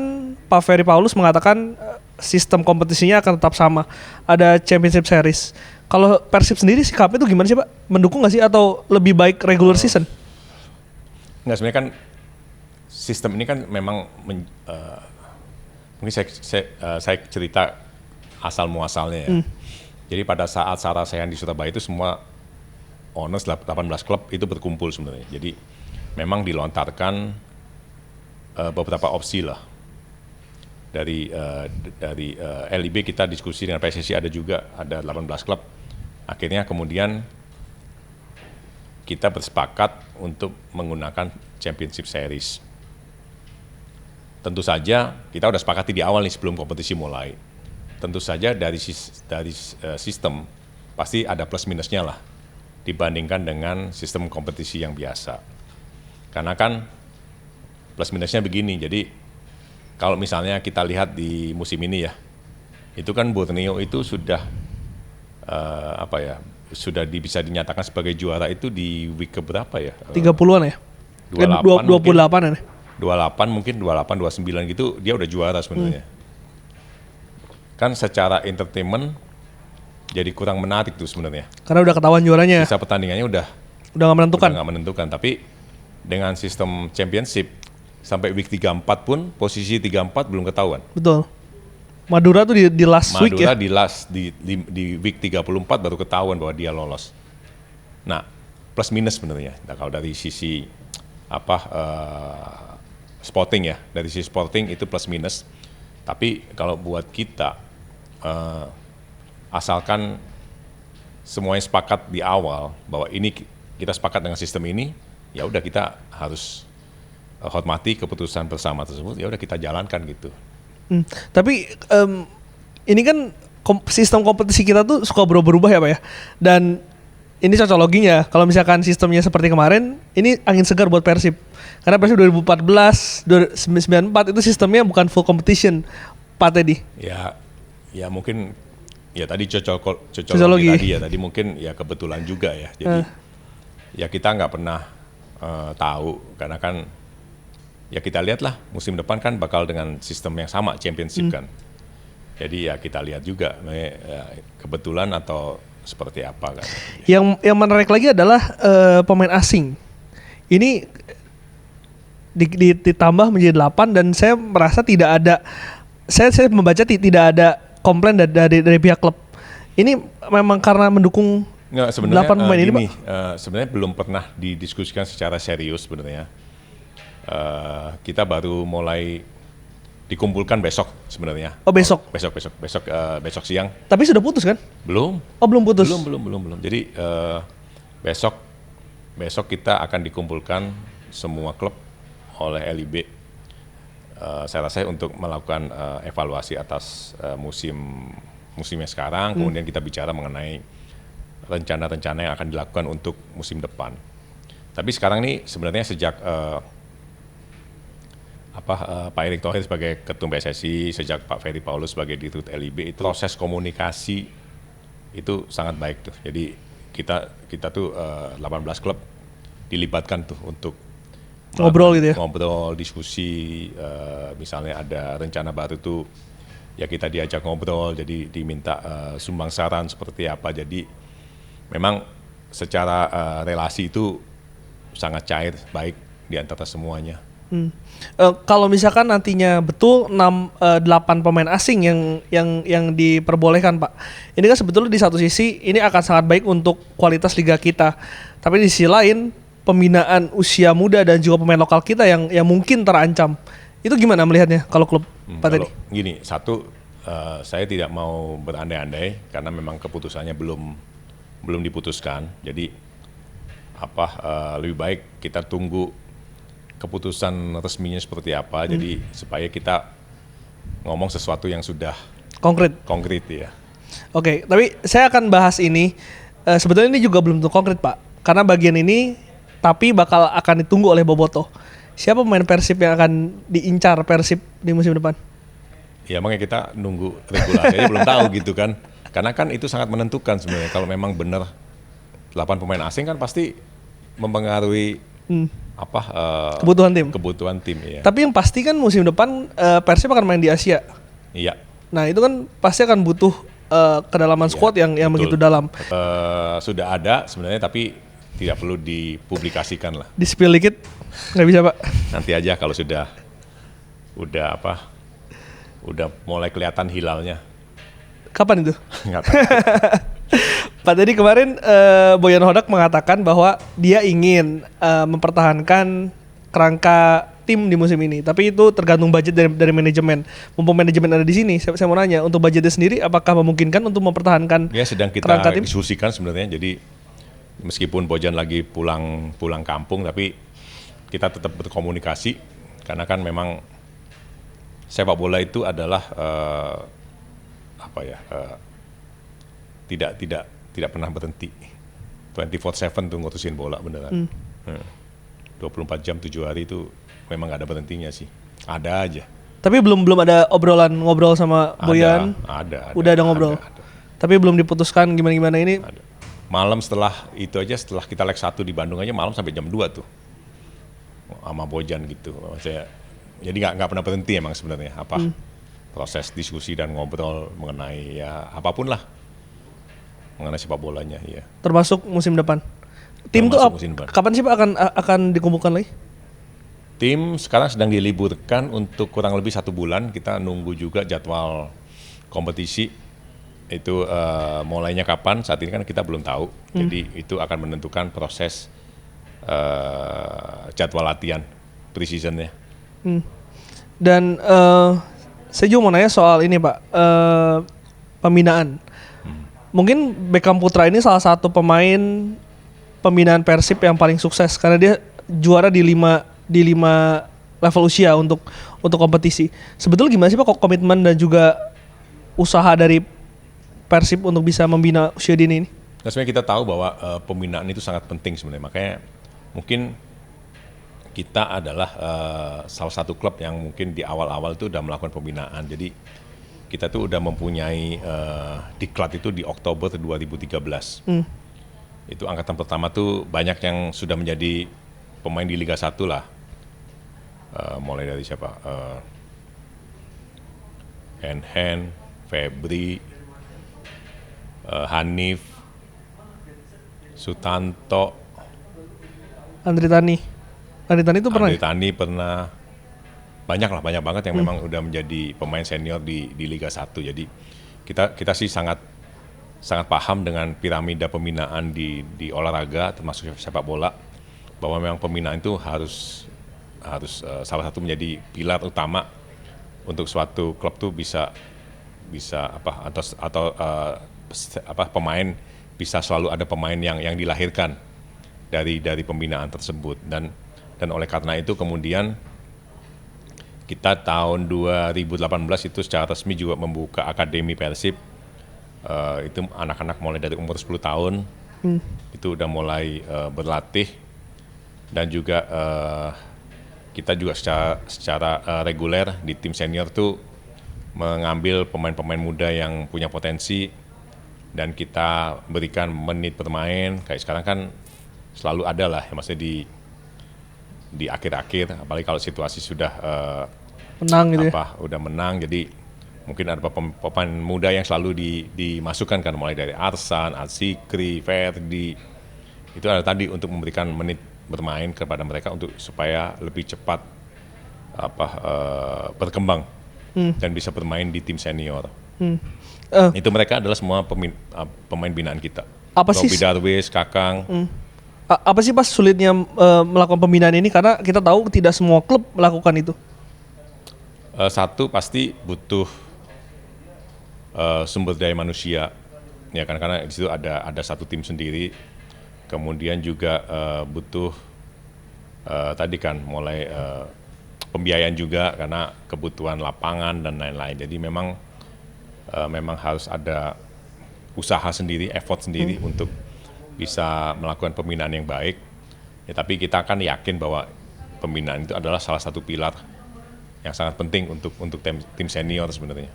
Pak Ferry Paulus mengatakan sistem kompetisinya akan tetap sama, ada Championship Series. Kalau Persib sendiri sikapnya itu gimana sih, Pak? Mendukung nggak sih atau lebih baik regular season? Nggak, sebenarnya kan sistem ini kan memang mungkin saya cerita asal muasalnya ya. Jadi pada saat Sarasehan di Surabaya itu semua owners 18 klub itu berkumpul sebenarnya. Jadi memang dilontarkan beberapa opsi lah. Dari LIB kita diskusi dengan PSSI, ada 18 klub. Akhirnya kemudian kita bersepakat untuk menggunakan Championship Series. Tentu saja kita udah sepakati di awal nih sebelum kompetisi mulai. Tentu saja dari sistem pasti ada plus minusnya lah dibandingkan dengan sistem kompetisi yang biasa. Karena kan plus minusnya begini, jadi kalau misalnya kita lihat di musim ini ya, itu kan Borneo itu sudah sudah bisa dinyatakan sebagai juara itu di week keberapa ya? 30-an ya? 28-an ya? 28 mungkin, 28, 29 gitu dia udah juara sebenarnya. Kan secara entertainment jadi kurang menarik tuh sebenarnya. Karena udah ketahuan juaranya. Sisa pertandingannya udah Nggak menentukan. nggak menentukan, tapi dengan sistem championship sampai week 34 pun posisi 34 belum ketahuan. Betul. Madura tuh di last week ya. Madura di week 34 baru ketahuan bahwa dia lolos. Nah, plus minus sebenarnya. Nah, kalau dari sisi sporting ya, dari sisi sporting itu plus minus. Tapi kalau buat kita asalkan semuanya sepakat di awal bahwa ini kita sepakat dengan sistem ini, ya udah kita harus hormati keputusan bersama tersebut, ya udah kita jalankan gitu. Tapi ini kan sistem kompetisi kita tuh suka berubah-ubah ya Pak ya. Dan ini cocokologinya, kalau misalkan sistemnya seperti kemarin, ini angin segar buat Persib. Karena Persib 2014, 2094 itu sistemnya bukan full competition, Pak Teddy. Ya mungkin ya tadi cocokologi tadi ya, tadi mungkin ya kebetulan juga ya. Jadi ya kita nggak pernah tahu, karena kan ya kita lihatlah musim depan kan bakal dengan sistem yang sama, championship kan. Jadi ya kita lihat juga ya, kebetulan atau seperti apa kan. Yang menarik lagi adalah pemain asing. Ini ditambah menjadi 8 dan saya merasa tidak ada, saya membaca tidak ada komplain dari pihak klub. Ini memang karena mendukung 8 pemain ini, Pak? Sebenarnya belum pernah didiskusikan secara serius sebenarnya. Kita baru mulai dikumpulkan besok sebenarnya. Oh besok? Besok siang. Tapi sudah putus kan? Belum. Oh belum putus? Belum. Jadi besok kita akan dikumpulkan semua klub oleh LIB. Saya rasa untuk melakukan evaluasi atas musimnya sekarang, kemudian kita bicara mengenai rencana-rencana yang akan dilakukan untuk musim depan. Tapi sekarang ini sebenarnya sejak Pak Erick Thohir sebagai Ketum PSSI, sejak Pak Ferry Paulus sebagai Dirut LIB, itu proses komunikasi itu sangat baik tuh. Jadi kita tuh 18 klub dilibatkan tuh untuk ngobrol gitu ya? Ngobrol, diskusi, misalnya ada rencana baru tuh, ya kita diajak ngobrol, jadi diminta sumbang saran seperti apa. Jadi memang secara relasi itu sangat cair, baik di antara semuanya. Kalau misalkan nantinya betul 8 pemain asing yang diperbolehkan Pak, ini kan sebetulnya di satu sisi ini akan sangat baik untuk kualitas liga kita, tapi di sisi lain pembinaan usia muda dan juga pemain lokal kita yang mungkin terancam. Itu gimana melihatnya kalau klub Pak Teddy? Gini, satu, saya tidak mau berandai-andai karena memang keputusannya belum diputuskan. Jadi lebih baik kita tunggu keputusan resminya seperti apa. Jadi supaya kita ngomong sesuatu yang sudah konkret ya. Oke, tapi saya akan bahas ini. Sebetulnya ini juga belum tentu konkret Pak, karena bagian ini tapi akan ditunggu oleh Bobotoh. Siapa pemain Persib yang akan diincar Persib di musim depan? Ya makanya kita nunggu regulasinya belum tahu gitu kan. Karena kan itu sangat menentukan sebenarnya. Kalau memang benar 8 pemain asing kan pasti mempengaruhi kebutuhan tim ya. Tapi yang pasti kan musim depan Persib akan main di Asia. Iya. Nah itu kan pasti akan butuh kedalaman squad yang begitu dalam. Sudah ada sebenarnya tapi tidak perlu dipublikasikan lah. Di-spill dikit nggak bisa Pak? Nanti aja kalau udah mulai kelihatan hilalnya. Kapan itu? Nggak tahu. Pak tadi kemarin Boyan Hodak mengatakan bahwa dia ingin mempertahankan kerangka tim di musim ini, tapi itu tergantung budget dari manajemen. Mumpung manajemen ada di sini, saya mau nanya untuk budgetnya sendiri, apakah memungkinkan untuk mempertahankan ya, sedang kita kerangka tim? Diskusikan sebenarnya. Jadi meskipun Bojan lagi pulang kampung, tapi kita tetap berkomunikasi karena kan memang sepak bola itu adalah tidak pernah berhenti. 24/7 tuh ngurusin bola beneran. 24 jam 7 hari itu memang gak ada berhentinya sih. Ada aja. Tapi belum ada ngobrol sama Boyan. Ada. Udah ada ngobrol. Ada. Tapi belum diputuskan gimana ini. Ada. Malam setelah kita leg 1 di Bandung aja malam sampai jam 2 tuh sama Bojan gitu. Jadi nggak pernah berhenti emang sebenarnya proses diskusi dan ngobrol mengenai ya apapun lah mengenai sepak bolanya ya. Termasuk musim depan. Tim tuh kapan sih Pak akan dikumpulkan lagi? Tim sekarang sedang diliburkan untuk kurang lebih 1 bulan. Kita nunggu juga jadwal kompetisi. Itu mulainya kapan, saat ini kan kita belum tahu. Jadi itu akan menentukan proses jadwal latihan pre-seasonnya. Dan saya juga mau nanya soal ini Pak, pembinaan. Mungkin Beckham Putra ini salah satu pemain pembinaan Persib yang paling sukses karena dia juara di 5 level usia untuk kompetisi. Sebetulnya gimana sih Pak kok komitmen dan juga usaha dari Persib untuk bisa membina usia dini ini? Nah, sebenarnya kita tahu bahwa pembinaan itu sangat penting sebenarnya. Makanya mungkin kita adalah salah satu klub yang mungkin di awal-awal itu udah melakukan pembinaan. Jadi kita tuh udah mempunyai diklat itu di Oktober 2013. Itu angkatan pertama tuh banyak yang sudah menjadi pemain di Liga 1 lah. Mulai dari siapa? Hen, Febri, Hanif, Sutanto, Andri Tani itu pernah. Andri Tani pernah, banyak banget yang memang udah menjadi pemain senior di Liga 1. Jadi kita sih sangat paham dengan piramida pembinaan di olahraga termasuk sepak bola, bahwa memang pembinaan itu harus salah satu menjadi pilar utama untuk suatu klub tuh bisa pemain bisa selalu ada pemain yang dilahirkan dari pembinaan tersebut. Dan oleh karena itu kemudian kita tahun 2018 itu secara resmi juga membuka Akademi Persib. Itu anak-anak mulai dari umur 10 tahun itu udah mulai berlatih, dan juga kita juga secara reguler di tim senior tuh mengambil pemain-pemain muda yang punya potensi dan kita berikan menit bermain. Kayak sekarang kan selalu ada lah ya, maksudnya di akhir-akhir, apalagi kalau situasi sudah Menang gitu ya. udah menang, jadi mungkin ada pemain muda yang selalu dimasukkan kan, mulai dari Arsan, Atsikri, Ferdi. Itu ada tadi untuk memberikan menit bermain kepada mereka untuk supaya lebih cepat berkembang dan bisa bermain di tim senior. Itu mereka adalah semua pemain binaan kita. Apa sih Robi Darwis, Kakang. apa sih pas sulitnya melakukan pembinaan ini, karena kita tahu tidak semua klub melakukan itu? Satu pasti butuh sumber daya manusia, ya kan, karena di situ ada satu tim sendiri. Kemudian juga butuh tadi kan mulai pembiayaan juga karena kebutuhan lapangan dan lain-lain. Jadi memang harus ada usaha sendiri, effort sendiri untuk bisa melakukan pembinaan yang baik. Ya, tapi kita kan yakin bahwa pembinaan itu adalah salah satu pilar yang sangat penting untuk tim senior sebenarnya.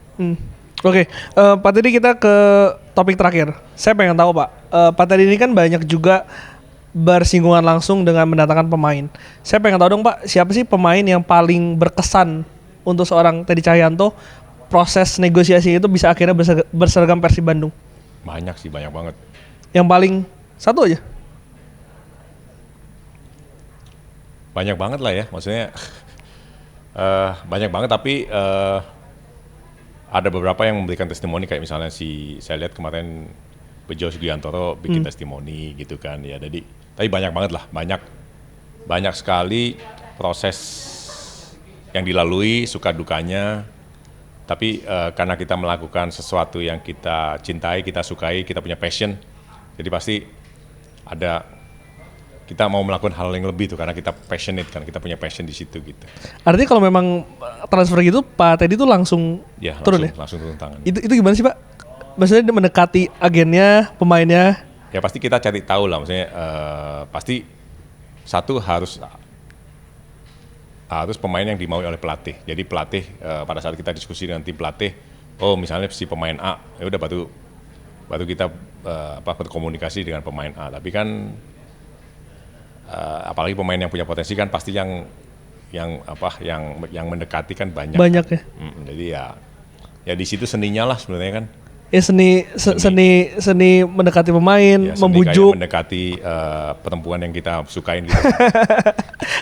Oke, Pak Teddy, kita ke topik terakhir. Saya pengen tahu Pak, Pak Teddy ini kan banyak juga bersinggungan langsung dengan mendatangkan pemain. Saya pengen tahu dong Pak, siapa sih pemain yang paling berkesan untuk seorang Teddy Cahyanto, proses negosiasi itu bisa akhirnya berseragam Persib Bandung? Banyak sih, banyak banget. Yang paling satu aja? Banyak banget lah ya, maksudnya banyak banget, tapi ada beberapa yang memberikan testimoni, kayak misalnya saya lihat kemarin Bejo Sugiantoro bikin testimoni gitu kan ya. Jadi tapi banyak banget lah, banyak sekali proses yang dilalui, suka dukanya. Tapi karena kita melakukan sesuatu yang kita cintai, kita sukai, kita punya passion, jadi pasti kita mau melakukan hal yang lebih tuh karena kita passionate kan, kita punya passion di situ gitu. Artinya kalau memang transfer gitu Pak Teddy tuh langsung turun ya? Langsung turun tangan. Itu gimana sih Pak? Maksudnya dia mendekati agennya, pemainnya? Ya pasti kita cari tahu lah, maksudnya pasti satu harus pemain yang dimaui oleh pelatih. Jadi pelatih pada saat kita diskusi dengan tim pelatih, oh misalnya si pemain A, ya udah baru kita berkomunikasi dengan pemain A. Tapi kan apalagi pemain yang punya potensi kan pasti yang mendekati kan banyak. Banyak ya. Jadi ya di situ seninya lah sebenarnya kan. Ya seni mendekati pemain, Ya, membujuk. Mendekati perempuan yang kita sukain gitu.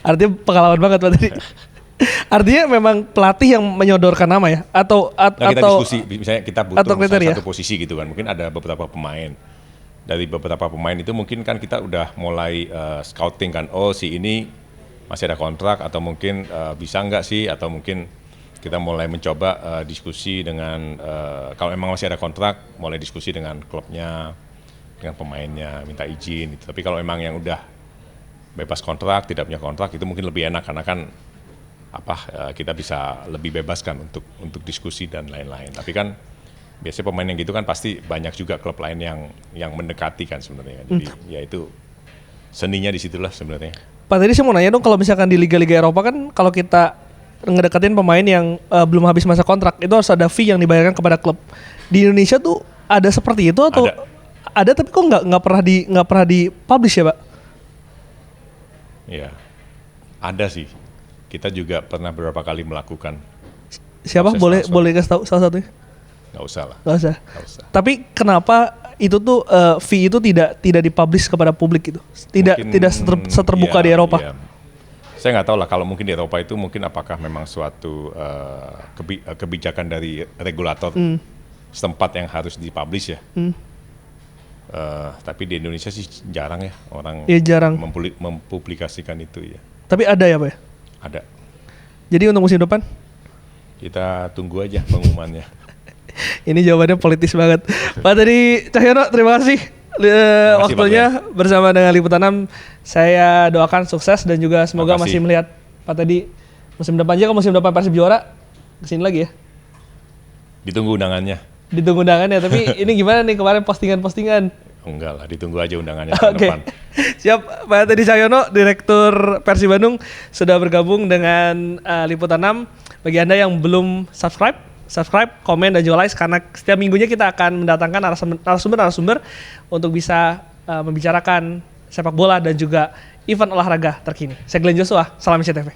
Artinya pengalaman banget Pak tadi. Artinya memang pelatih yang menyodorkan nama ya? Atau kita diskusi, misalnya kita butuh kriteria? satu posisi gitu kan. Mungkin ada beberapa pemain. Dari beberapa pemain itu mungkin kan kita udah mulai scouting kan. Oh si ini masih ada kontrak atau mungkin bisa nggak sih, atau mungkin kita mulai mencoba diskusi dengan kalau memang masih ada kontrak, mulai diskusi dengan klubnya, dengan pemainnya, minta izin gitu. Tapi kalau memang yang udah bebas kontrak, tidak punya kontrak, itu mungkin lebih enak karena kan kita bisa lebih bebaskan untuk diskusi dan lain-lain. Tapi kan biasanya pemain yang gitu kan pasti banyak juga klub lain yang mendekati kan sebenarnya. Jadi ya itu seninya disitulah sebenarnya. Pak tadi saya mau nanya dong, kalau misalkan di liga-liga Eropa kan kalau kita ngedeketin pemain yang belum habis masa kontrak itu harus ada fee yang dibayarkan kepada klub. Di Indonesia tuh ada seperti itu atau ada tapi kok nggak pernah dipublish ya, Pak? Ya, ada sih. Kita juga pernah beberapa kali melakukan. Siapa boleh kasih tahu salah satunya? Nggak usah lah. Nggak usah. Nggak usah. Tapi kenapa itu tuh fee itu tidak dipublish kepada publik gitu? Tidak seterbuka di Eropa. Ya. Saya nggak tahu lah kalau mungkin di Eropa itu mungkin apakah memang suatu kebijakan dari regulator setempat yang harus dipublish ya. Tapi di Indonesia sih jarang ya orang jarang mempublikasikan itu ya. Tapi ada ya, Pak ya? Ada. Jadi untuk musim depan? Kita tunggu aja pengumumannya. Ini jawabannya politis banget. Pak Teddy Cahyono, terima kasih waktunya bersama dengan Liputan 6. Saya doakan sukses dan juga semoga masih melihat Pak Teddy musim depan aja. Kalau musim depan Persib juara, kesini lagi ya. Ditunggu undangannya. Tapi ini gimana nih kemarin postingan-postingan? Enggak lah, ditunggu aja undangannya tahun depan. Siap, Pak Teddy Cahyono, Direktur Persib Bandung sudah bergabung dengan Liputan 6. Bagi Anda yang belum subscribe, komen dan juga like karena setiap minggunya kita akan mendatangkan narasumber untuk bisa membicarakan sepak bola dan juga event olahraga terkini. Saya Glenn Joshua, salam SCTV.